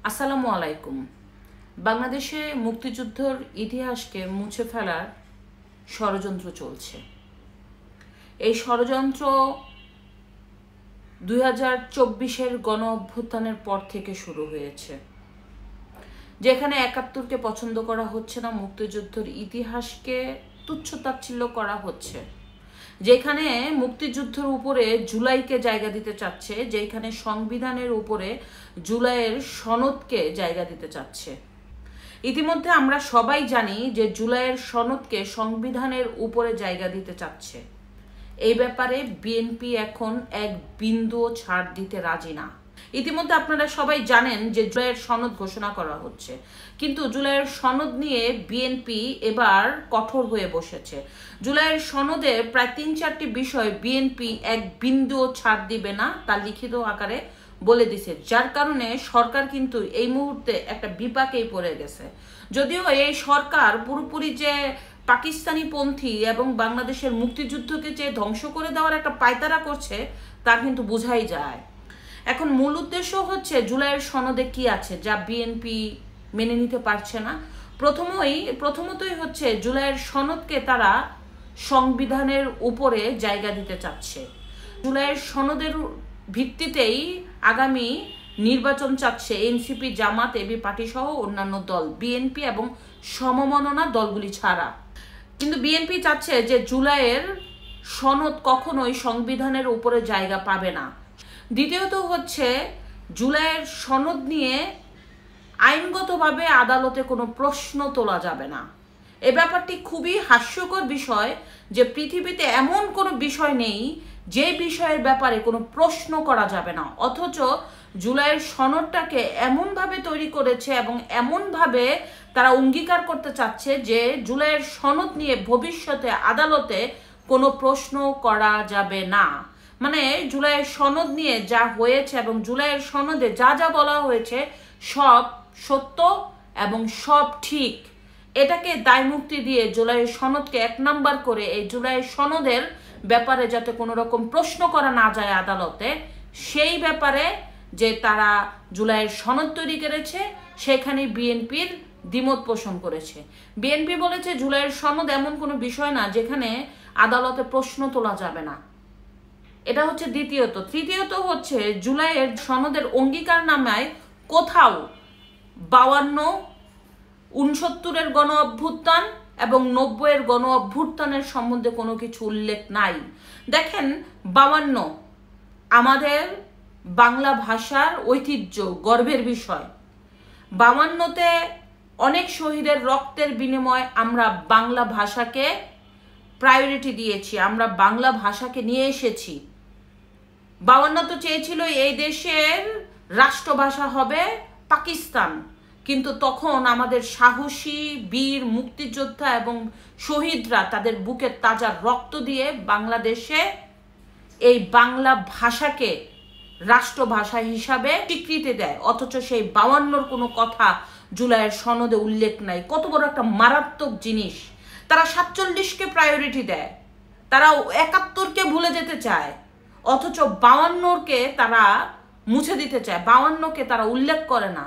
আসসালামু আলাইকুম। বাংলাদেশে মুক্তিযুদ্ধের ইতিহাসকে মুছে ফেলার ষড়যন্ত্র চলছে। এই ষড়যন্ত্র 2024-এর গণ অভ্যুত্থানের পর থেকে শুরু হয়েছে, যেখানে 71-কে পছন্দ করা হচ্ছে না, মুক্তিযুদ্ধের ইতিহাসকে তুচ্ছ-তাচ্ছিল্য করা হচ্ছে, যেখানে মুক্তিযুদ্ধের উপরে জুলাইকে জায়গা দিতে চাচ্ছে, যেখানে সংবিধানের উপরে জুলাইয়ের সনদকে জায়গা দিতে চাচ্ছে। ইতিমধ্যে আমরা সবাই জানি যে জুলাইয়ের সনদকে সংবিধানের উপরে জায়গা দিতে চাচ্ছে। এই ব্যাপারে বিএনপি এখন এক বিন্দুও ছাড় দিতে রাজি না। ইতিমধ্যে আপনারা সবাই জানেন যে জুলাইয়ের সনদ ঘোষণা করা হচ্ছে, কিন্তু জুলাইয়ের সনদ নিয়ে বিএনপি এবার কঠোর হয়ে বসেছে। জুলাইয়ের সনদে প্রায় 3-4টি বিষয় বিএনপি এক বিন্দুও ছাড় দিবে না, তা লিখিত আকারে বলে দিছে, যার কারণে সরকার কিন্তু এই মুহূর্তে একটা বিপাকেই পড়ে গেছে। যদিও এই সরকার পুরোপুরি যে পাকিস্তানি পন্থী এবং বাংলাদেশের মুক্তিযুদ্ধকে যে ধ্বংস করে দেওয়ার একটা পায়তারা করছে, তা কিন্তু বোঝাই যায়। এখন মূল উদ্দেশ্য হচ্ছে জুলাইয়ের সনদে কি আছে যা বিএনপি মেনে নিতে পারছে না। প্রথমতই হচ্ছে জুলাইয়ের সনদকে তারা সংবিধানের উপরে জায়গা দিতে চাচ্ছে। জুলাইয়ের সনদের ভিত্তিতেই আগামী নির্বাচন চাচ্ছে এনসিপি, জামাত, এবি পার্টি সহ অন্যান্য দল, বিএনপি এবং সমমননা দলগুলি ছাড়া। কিন্তু বিএনপি চাচ্ছে যে জুলাইয়ের সনদ কখনোই সংবিধানের উপরে জায়গা পাবে না। দ্বিতীয়ত হচ্ছে জুলাইয়ের সনদ নিয়ে আইনগতভাবে আদালতে কোনো প্রশ্ন তোলা যাবে না। এ ব্যাপারটি খুবই হাস্যকর বিষয় যে পৃথিবীতে এমন কোনো বিষয় নেই যে বিষয়ের ব্যাপারে কোনো প্রশ্ন করা যাবে না, অথচ জুলাইয়ের সনদটাকে এমনভাবে তৈরি করেছে এবং এমনভাবে তারা অঙ্গীকার করতে চাচ্ছে যে জুলাইয়ের সনদ নিয়ে ভবিষ্যতে আদালতে কোনো প্রশ্ন করা যাবে না। মানে জুলাইয়ের সনদ নিয়ে যা হয়েছে এবং জুলাইয়ের সনদে যা যা বলা হয়েছে সব সত্য এবং সব ঠিক। এটাকে দায়মুক্তি দিয়ে জুলাইয়ের সনদকে 1 নাম্বার করে এই জুলাইয়ের সনদের ব্যাপারে যাতে কোনো রকম প্রশ্ন করা না যায় আদালতে, সেই ব্যাপারে যে তারা জুলাইয়ের সনদ তৈরি করেছে সেখানে বিএনপির দ্বিমত পোষণ করেছে। বিএনপি বলেছে জুলাইয়ের সনদ এমন কোনো বিষয় না যেখানে আদালতে প্রশ্ন তোলা যাবে না। এটা হচ্ছে দ্বিতীয়ত। তৃতীয়ত হচ্ছে জুলাইয়ের সনদের অঙ্গীকারনামায় কোথাও 52, 69-এর গণ অভ্যুত্থান এবং 90-এর গণ অভ্যুত্থানের সম্বন্ধে কোনো কিছু উল্লেখ নাই। দেখেন, 52 আমাদের বাংলা ভাষার ঐতিহ্য, গর্বের বিষয়। 52-তে অনেক শহীদের রক্তের বিনিময়ে আমরা বাংলা ভাষাকে প্রায়োরিটি দিয়েছি, আমরা বাংলা ভাষাকে নিয়ে এসেছি। 52 তো চেয়েছিল এই দেশের রাষ্ট্রভাষা হবে পাকিস্তান, কিন্তু তখন আমাদের সাহসী বীর মুক্তিযোদ্ধা এবং শহীদরা তাদের বুকের তাজা রক্ত দিয়ে বাংলাদেশে এই বাংলা ভাষাকে রাষ্ট্রভাষা হিসাবে স্বীকৃতি দেয়, অথচ সেই 52-র কোনো কথা জুলাইয়ের সনদে উল্লেখ নাই। কত বড় একটা মারাত্মক জিনিস! তারা 47-কে প্রায়োরিটি দেয়, তারা 71-কে ভুলে যেতে চায়, অথচ 52-কে তারা মুছে দিতে চায়, 52-কে তারা উল্লেখ করে না,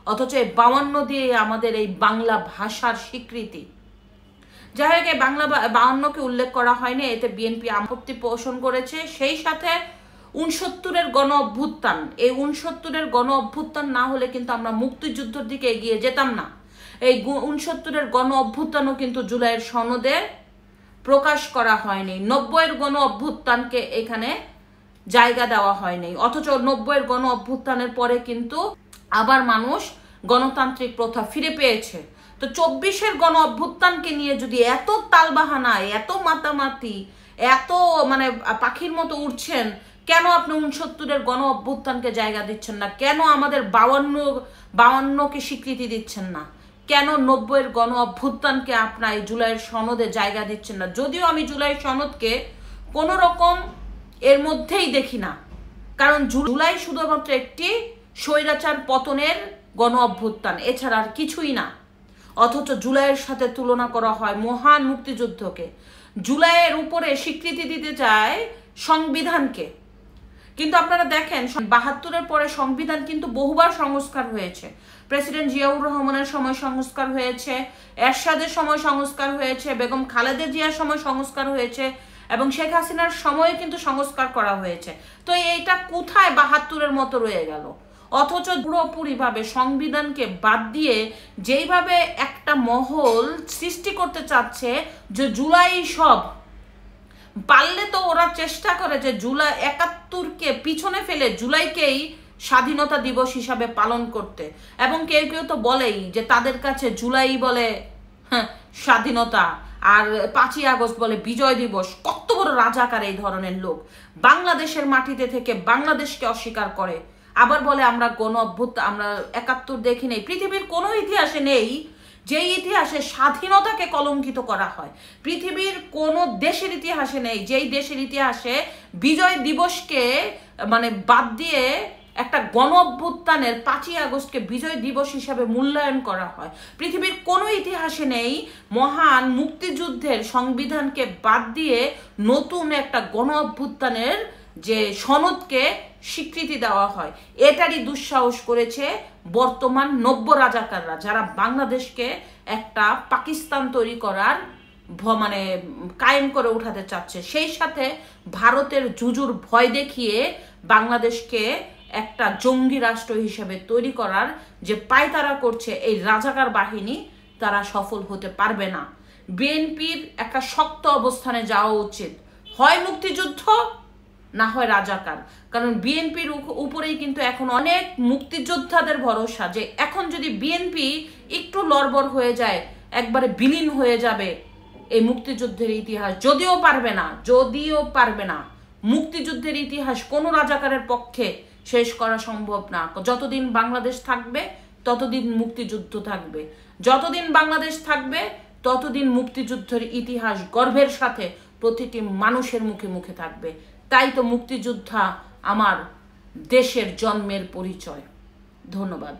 অথচ এই 52 দিয়ে আমাদের এই বাংলা ভাষার স্বীকৃতি। যাই হোক, এই 52-কে উল্লেখ করা হয়নি, এতে বিএনপি আপত্তি পোষণ করেছে। সেই সাথে 69-এর গণ অভ্যুত্থান, এই 69-এর গণ অভ্যুত্থান না হলে কিন্তু আমরা মুক্তিযুদ্ধের দিকে এগিয়ে যেতাম না। এই 69-এর গণ অভ্যুত্থানও কিন্তু জুলাইয়ের সনদে প্রকাশ করা হয়নি। 90-এর গণ অভ্যুত্থানকে এখানে জায়গা দেওয়া হয়নি, অথচ 90-এর গণ অভ্যুত্থানের পরে কিন্তু আবার মানুষ গণতান্ত্রিক প্রথা ফিরে পেয়েছে। তো 24-এর গণ অভ্যুত্থানকে নিয়ে যদি এত তালবাহানা, এত মাতামাতি, এত মানে পাখির মতো উঠছেন, কেন আপনি 69-এর গণ অভ্যুত্থানকে জায়গা দিচ্ছেন না? কেন আমাদের 52-কে স্বীকৃতি দিচ্ছেন না? কেন 90-এর গণ অভ্যুত্থানকে আপনার এই জুলাইয়ের সনদে জায়গা দিচ্ছেন না? যদিও আমি জুলাই সনদকে কোনো রকম এর মধ্যেই দেখি না, কারণ জুলাই শুধুমাত্র একটি স্বৈরাচার পতনের গণ অভ্যুত্থান, এছাড়া আর কিছুই না। অথচ জুলাইয়ের সাথে তুলনা করা হয় মহান মুক্তিযুদ্ধকে। জুলাইয়ের উপরে স্বীকৃতি দিতে চায় সংবিধানকে, কিন্তু আপনারা দেখেন ৭২-এর পরে সংবিধান কিন্তু বহুবার সংস্কার হয়েছে। প্রেসিডেন্ট জিয়াউর রহমানের সময় সংস্কার হয়েছে, এরশাদের সময় সংস্কার হয়েছে, বেগম খালেদা জিয়ার সময় সংস্কার হয়েছে, এবং শেখ হাসিনার সময়ে কিন্তু সংস্কার করা হয়েছে। তো এইটা কোথায় ৭২-এর মতো রয়ে গেল? অথচ পুরোপুরিভাবে সংবিধানকে বাদ দিয়ে যেইভাবে একটা মহল সৃষ্টি করতে চাচ্ছে যে জুলাই সব, পারলে তো ওরা চেষ্টা করে যে জুলাই ৭১-কে পিছনে ফেলে জুলাইকেই স্বাধীনতা দিবস হিসাবে পালন করতে, এবং কেউ কেউ তো বলেই যে তাদের কাছে জুলাই বলে স্বাধীনতা আর 5ই আগস্ট বলে বিজয় দিবস। কত বড় রাজাকার এই ধরনের লোক! বাংলাদেশের মাটিতে থেকে বাংলাদেশকে অস্বীকার করে, আবার বলে আমরা আমরা ৭১ দেখি নেই। পৃথিবীর কোনো ইতিহাসে নেই যেই ইতিহাসে স্বাধীনতাকে কলঙ্কিত করা হয়। পৃথিবীর কোনো দেশের ইতিহাসে নেই যেই দেশের ইতিহাসে বিজয় দিবসকে বাদ দিয়ে একটা গণ অভ্যুত্থানের 5ই আগস্টকে বিজয় দিবস হিসাবে মূল্যায়ন করা হয়। পৃথিবীর কোনো ইতিহাসে নেই মহান মুক্তিযুদ্ধের সংবিধানকে বাদ দিয়ে নতুন একটা গণ অভ্যুত্থানের যে সনদকে স্বীকৃতি দেওয়া হয়। এটারই দুঃসাহস করেছে বর্তমান নব্য রাজাকাররা, যারা বাংলাদেশকে একটা পাকিস্তান তৈরি করার কায়েম করে উঠাতে চাচ্ছে। সেই সাথে ভারতের জুজুর ভয় দেখিয়ে বাংলাদেশকে একটা জঙ্গি রাষ্ট্র হিসেবে তৈরি করার যে পায়তারা করছে এই রাজাকার বাহিনী, তারা সফল হতে পারবে না। বিএনপির একটা শক্ত অবস্থানে যাওয়া উচিত, হয় মুক্তিযুদ্ধ না হয় রাজাকার। কারণ বিএনপির উপরেই কিন্তু এখন অনেক মুক্তিযোদ্ধাদের ভরসা, যে এখন যদি বিএনপি একটু লড়বড় হয়ে যায় একবারে বিলীন হয়ে যাবে এই মুক্তিযুদ্ধের ইতিহাস। যদিও পারবে না মুক্তিযুদ্ধের ইতিহাস কোনো রাজাকারের পক্ষে শেষ করা সম্ভব না। যতদিন বাংলাদেশ থাকবে ততদিন মুক্তিযুদ্ধ থাকবে, যতদিন বাংলাদেশ থাকবে ততদিন মুক্তিযুদ্ধের ইতিহাস গর্বের সাথে প্রতিটি মানুষের মুখে মুখে থাকবে। তাই তো মুক্তিযোদ্ধা আমার দেশের জন্মের পরিচয়। ধন্যবাদ।